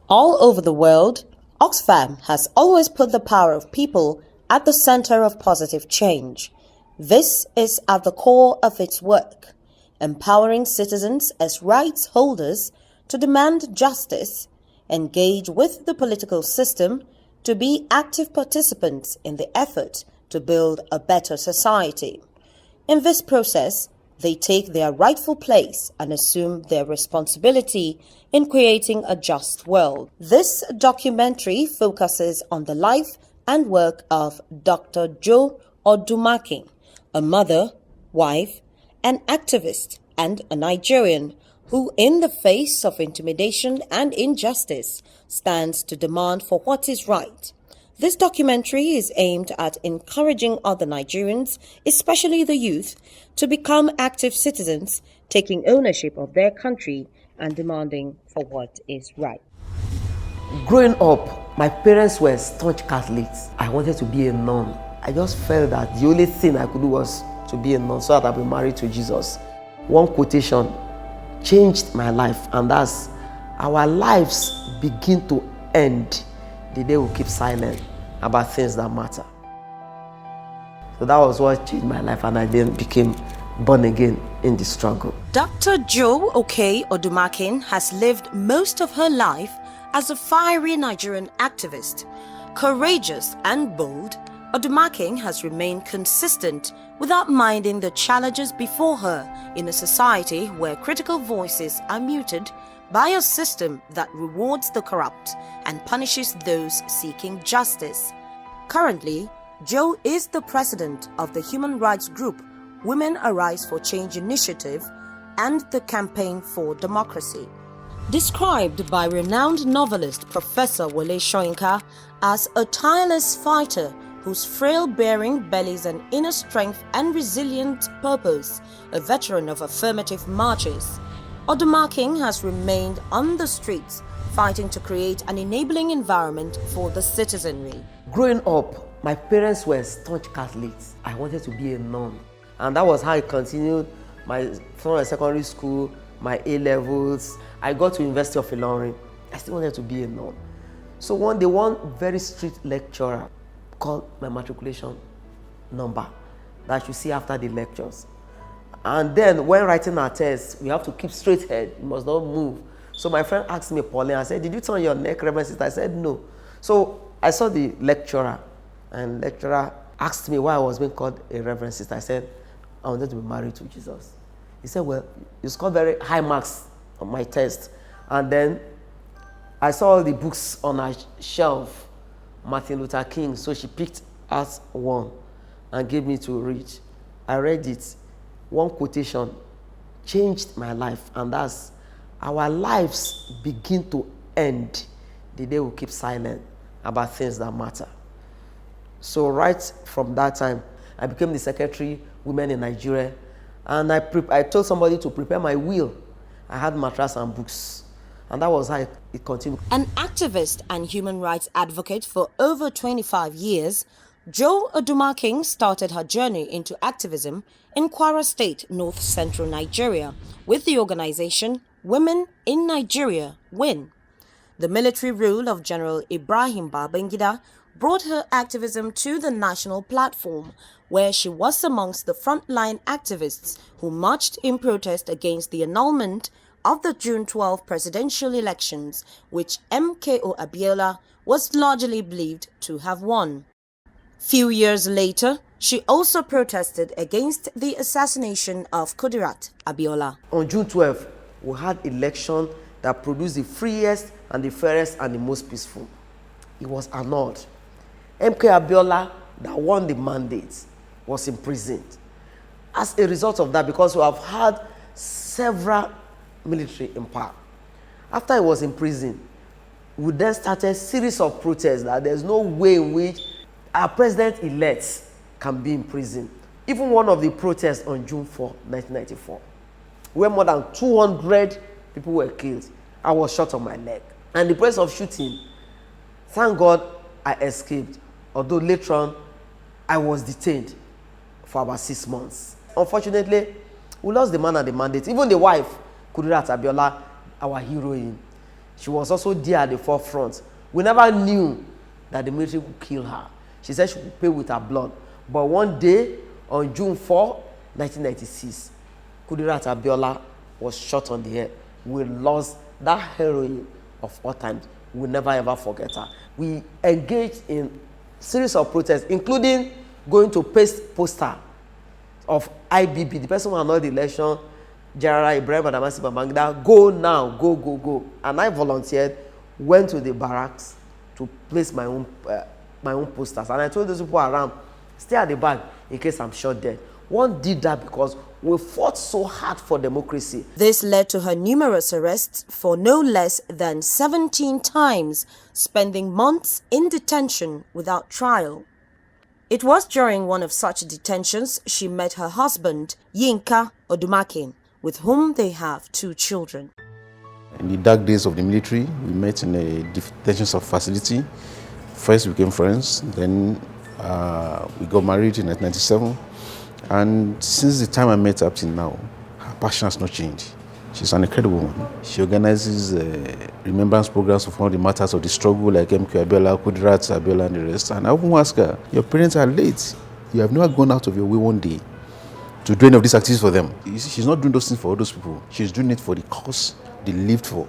All over the world, Oxfam has always put the power of people at the center of positive change. This is at the core of its work, empowering citizens as rights holders to demand justice, engage with the political system, to be active participants in the effort to build a better society. In this process, they take their rightful place and assume their responsibility in creating a just world. This documentary focuses on the life and work of Dr. Joe Odumakin, a mother, wife, an activist, and a Nigerian who, in the face of intimidation and injustice, stands to demand for what is right. This documentary is aimed at encouraging other Nigerians, especially the youth, to become active citizens, taking ownership of their country and demanding for what is right. Growing up, my parents were staunch Catholics. I wanted to be a nun. I just felt that the only thing I could do was to be a nun so that I'd be married to Jesus. One quotation changed my life, and that's, "Our lives begin to end the day we keep silent about things that matter." So that was what changed my life, and I then became born again in the struggle. Dr. Joe Odumakin has lived most of her life as a fiery Nigerian activist. Courageous and bold, Odumakin has remained consistent without minding the challenges before her in a society where critical voices are muted by a system that rewards the corrupt and punishes those seeking justice. Currently, Joe is the president of the human rights group Women Arise for Change Initiative and the Campaign for Democracy. Described by renowned novelist Professor Wole Soyinka as a tireless fighter whose frail bearing bellies an inner strength and resilient purpose, a veteran of affirmative marches, Odumakin has remained on the streets fighting to create an enabling environment for the citizenry. Growing up, my parents were staunch Catholics. I wanted to be a nun. And that was how I continued from my secondary school, my A-levels. I got to University of Ilorin. I still wanted to be a nun. So one day, one very strict lecturer called my matriculation number that you see after the lectures. And then when writing our tests, we have to keep straight head. You must not move. So my friend asked me, Pauline, I said, "Did you turn your neck, Reverend Sister?" I said, "No." So I saw the lecturer, and the lecturer asked me why I was being called a Reverend Sister. I said, "I wanted to be married to Jesus." He said, "Well, you scored very high marks on my test." And then I saw all the books on her shelf, Martin Luther King. So she picked out one and gave me to read. I read it. One quotation changed my life, and that's, "Our lives begin to end the day we keep silent about things that matter." So right from that time, I became the secretary, Women in Nigeria, and I told somebody to prepare my will. I had mattress and books, and that was how it continued. An activist and human rights advocate for over 25 years, Joe Odumakin started her journey into activism in Kwara State, north-central Nigeria, with the organization Women in Nigeria WIN. The military rule of General Ibrahim Babangida brought her activism to the national platform, where she was amongst the frontline activists who marched in protest against the annulment of the June 12 presidential elections, which MKO Abiola was largely believed to have won. Few years later, she also protested against the assassination of Kudirat Abiola. On June 12, we had election that produced the freest and the fairest and the most peaceful. It was annulled. MK Abiola, that won the mandate, was imprisoned. As a result of that, because we have had several military in power, after he was imprisoned, we then started a series of protests that there's no way in which our president-elect can be in prison. Even one of the protests on June 4, 1994, where more than 200 people were killed, I was shot on my leg. And in the place of shooting, thank God I escaped, although later on, I was detained for about 6 months. Unfortunately, we lost the man and the mandate. Even the wife, Kudirat Abiola, our heroine, She was also there at the forefront. We never knew that the military would kill her. She said she would pay with her blood. But one day, on June 4, 1996, Kudirat Abiola was shot on the head. We lost that heroine of all times. We'll never ever forget her. We engaged in series of protests, including going to paste poster of IBB, the person who annulled the election, General Ibrahim Badamasi Babangida, go now, go, go, go. And I volunteered, went to the barracks to place my own posters. And I told those people around, stay at the back in case I'm shot dead. One did that because we fought so hard for democracy. This led to her numerous arrests for no less than 17 times, spending months in detention without trial. It was during one of such detentions she met her husband, Joe Odumakin, with whom they have 2 children. In the dark days of the military, we met in a detention facility. First we became friends, then we got married in 1997. And since the time I met her up till now, her passion has not changed. She's an incredible woman. She organizes remembrance programs of all the matters of the struggle, like MK Abiola, Kudirat Abiola, and the rest. And I often ask her, your parents are late. You have never gone out of your way one day to do any of these activities for them. She's not doing those things for all those people. She's doing it for the cause they lived for,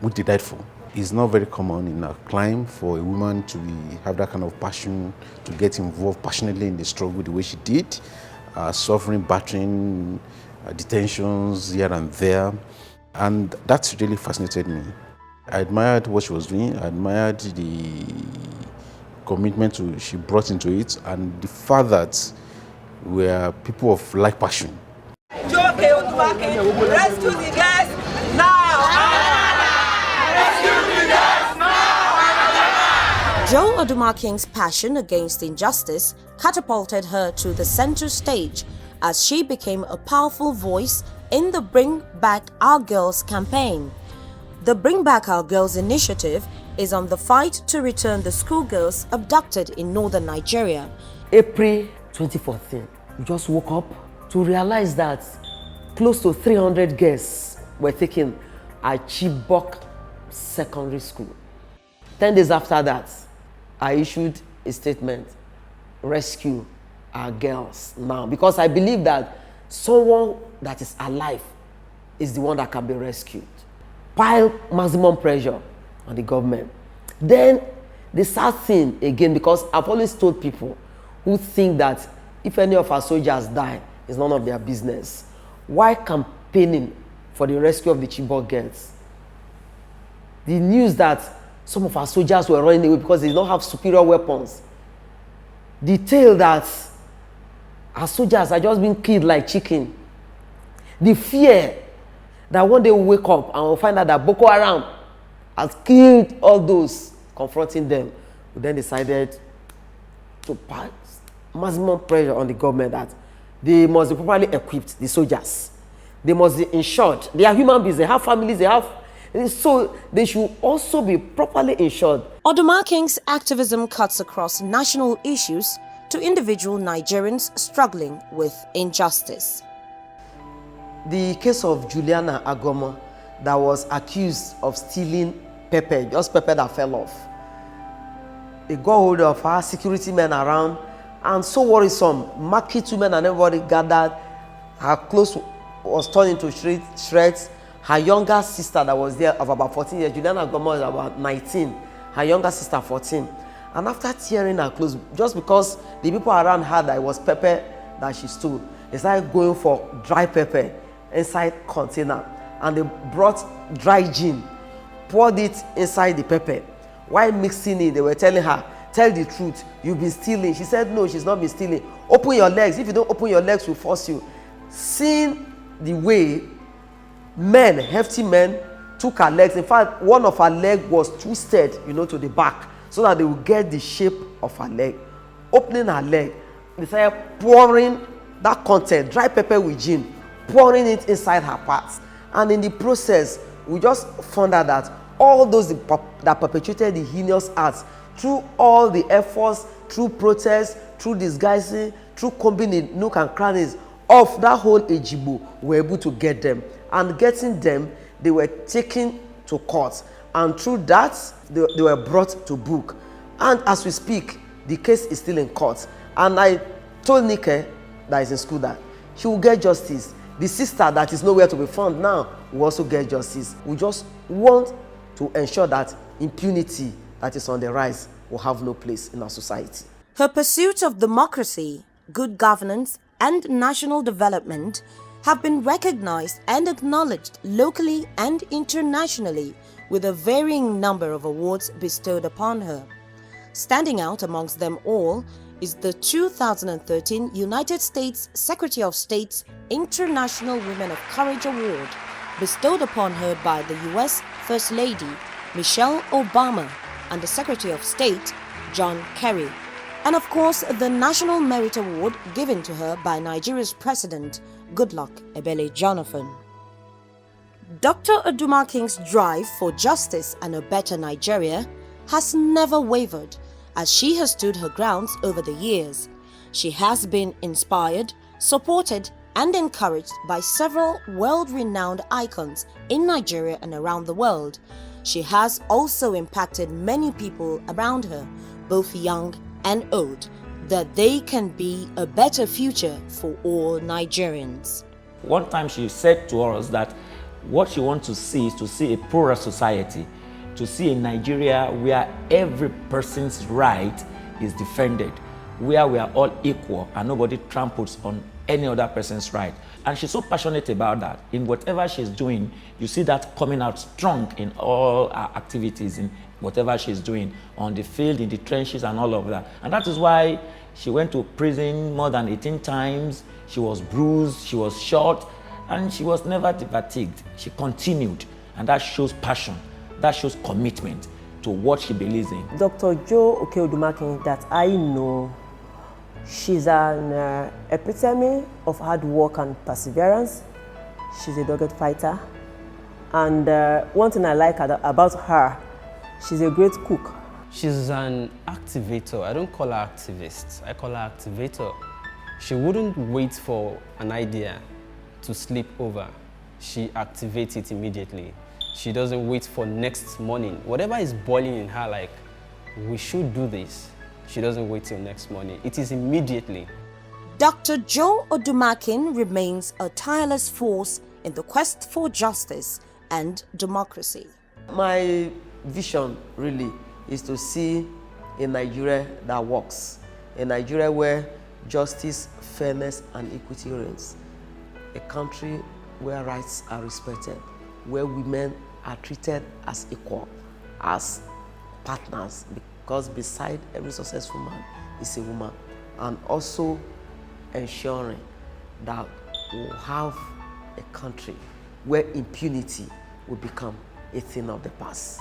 what they died for. It's not very common in our climb for a woman to have that kind of passion, to get involved passionately in the struggle the way she did, suffering, battering, detentions here and there. And that really fascinated me. I admired what she was doing. I admired the commitment she brought into it, and the fact that we are people of like passion. Joe Odumakin, rescue the guys now! Joe Odumakin's passion against injustice catapulted her to the center stage as she became a powerful voice in the Bring Back Our Girls campaign. The Bring Back Our Girls initiative is on the fight to return the schoolgirls abducted in northern Nigeria. April 2014, we just woke up to realize that close to 300 girls were taken at Chibok Secondary School. 10 days after that, I issued a statement, rescue our girls now, because I believe that someone that is alive is the one that can be rescued. Pile maximum pressure on the government. Then the sad thing again, because I've always told people who think that if any of our soldiers die, it's none of their business. Why campaigning for the rescue of the Chibok girls? The news that some of our soldiers were running away because they did not have superior weapons. The tale that our soldiers are just being killed like chicken. The fear that one day we'll wake up and we'll find out that Boko Haram has killed all those confronting them. We then decided to pass maximum pressure on the government that they must be properly equipped, the soldiers. They must be insured. They are human beings, they have families, so they should also be properly insured. Odumakin's activism cuts across national issues to individual Nigerians struggling with injustice. The case of Juliana Agomo that was accused of stealing pepper, just pepper that fell off. They got hold of her, security men around, and so worrisome. Market women and everybody gathered. Her clothes was torn into shreds. Her younger sister that was there of about 14 years, Juliana Agomo was about 19, her younger sister 14. And after tearing her clothes, just because the people around heard that it was pepper that she stole, they started going for dry pepper inside container. And they brought dry gin, poured it inside the pepper. While mixing it, they were telling her, tell the truth, you've been stealing. She said, no, she's not been stealing. Open your legs. If you don't open your legs, we'll force you. Seeing the way men, hefty men, took her legs. In fact, one of her legs was twisted, to the back, so that they would get the shape of her leg. Opening her leg, they started pouring that content, dry pepper with gin, pouring it inside her parts. And in the process, we just found out that all those that perpetrated the heinous acts, through all the efforts, through protests, through disguising, through combing the nook and crannies of that whole Ejigbo, were able to get them. And getting them, they were taken to court. And through that, they were brought to book. And as we speak, the case is still in court. And I told Nike, that is in school, that she will get justice. The sister that is nowhere to be found now will also get justice. We just want to ensure that impunity that is on the rise will have no place in our society. Her pursuit of democracy, good governance, and national development have been recognized and acknowledged locally and internationally, with a varying number of awards bestowed upon her. Standing out amongst them all is the 2013 United States Secretary of State's International Women of Courage Award, bestowed upon her by the U.S. First Lady Michelle Obama and the Secretary of State John Kerry. And of course, the National Merit Award given to her by Nigeria's President Goodluck Ebele Jonathan. Dr. Odumakin's drive for justice and a better Nigeria has never wavered, as she has stood her grounds over the years. She has been inspired, supported, and encouraged by several world-renowned icons in Nigeria and around the world. She has also impacted many people around her, both young and old, that they can be a better future for all Nigerians. One time she said to us that what she wants to see is to see a poorer society, to see a Nigeria where every person's right is defended, where we are all equal and nobody tramples on any other person's right. And she's so passionate about that. In whatever she's doing, you see that coming out strong in all her activities, in whatever she's doing, on the field, in the trenches and all of that. And that is why she went to prison more than 18 times. She was bruised, she was shot, and she was never fatigued. She continued, and that shows passion, that shows commitment to what she believes in. Dr. Joe Odumakin that I know, she's an epitome of hard work and perseverance. She's a dogged fighter. And one thing I like about her, she's a great cook. She's an activator. I don't call her activist, I call her activator. She wouldn't wait for an idea to sleep over. She activates it immediately. She doesn't wait for next morning. Whatever is boiling in her, like, we should do this, she doesn't wait till next morning. It is immediately. Dr. Joe Odumakin remains a tireless force in the quest for justice and democracy. My vision really is to see a Nigeria that works, a Nigeria where justice, fairness, and equity reigns, a country where rights are respected, where women are treated as equal, as partners, because beside every successful man is a woman, and also ensuring that we'll have a country where impunity will become a thing of the past.